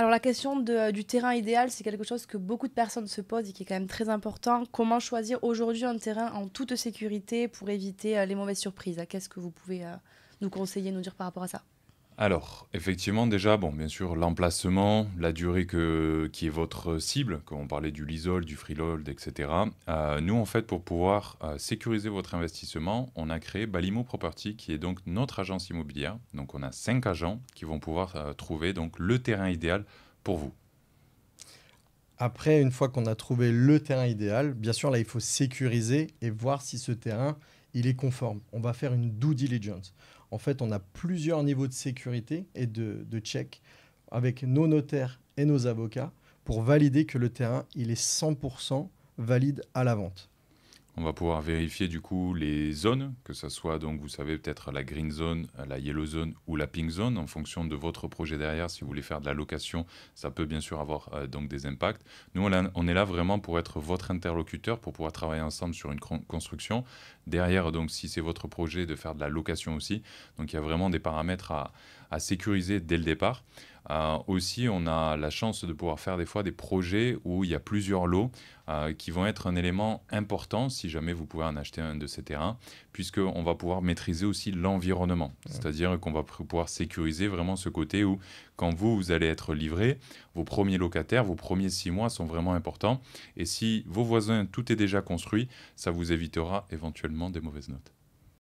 Alors la question du terrain idéal, c'est quelque chose que beaucoup de personnes se posent et qui est quand même très important. Comment choisir aujourd'hui un terrain en toute sécurité pour éviter les mauvaises surprises? Qu'est-ce que vous pouvez nous conseiller, nous dire par rapport à ça? Alors, effectivement, déjà, bon, bien sûr, l'emplacement, la durée qui est votre cible, quand on parlait du leasehold, du freehold, etc. Nous, en fait, pour pouvoir sécuriser votre investissement, on a créé Balimo Property, qui est donc notre agence immobilière. Donc, on a 5 agents qui vont pouvoir trouver donc le terrain idéal pour vous. Après, une fois qu'on a trouvé le terrain idéal, bien sûr, là, il faut sécuriser et voir si ce terrain, il est conforme. On va faire une due diligence. En fait, on a plusieurs niveaux de sécurité et de check avec nos notaires et nos avocats pour valider que le terrain, il est 100% valide à la vente. On va pouvoir vérifier du coup les zones, que ce soit donc vous savez peut-être la green zone, la yellow zone ou la pink zone en fonction de votre projet derrière. Si vous voulez faire de la location, ça peut bien sûr avoir donc des impacts. Nous on est là vraiment pour être votre interlocuteur, pour pouvoir travailler ensemble sur une construction. Derrière donc si c'est votre projet de faire de la location aussi, donc il y a vraiment des paramètres à sécuriser dès le départ. Aussi, on a la chance de pouvoir faire des fois des projets où il y a plusieurs lots qui vont être un élément important si jamais vous pouvez en acheter un de ces terrains, puisqu'on va pouvoir maîtriser aussi l'environnement. C'est-à-dire qu'on va pouvoir sécuriser vraiment ce côté où, quand vous allez être livré, vos premiers locataires, vos premiers 6 mois sont vraiment importants. Et si vos voisins, tout est déjà construit, ça vous évitera éventuellement des mauvaises notes.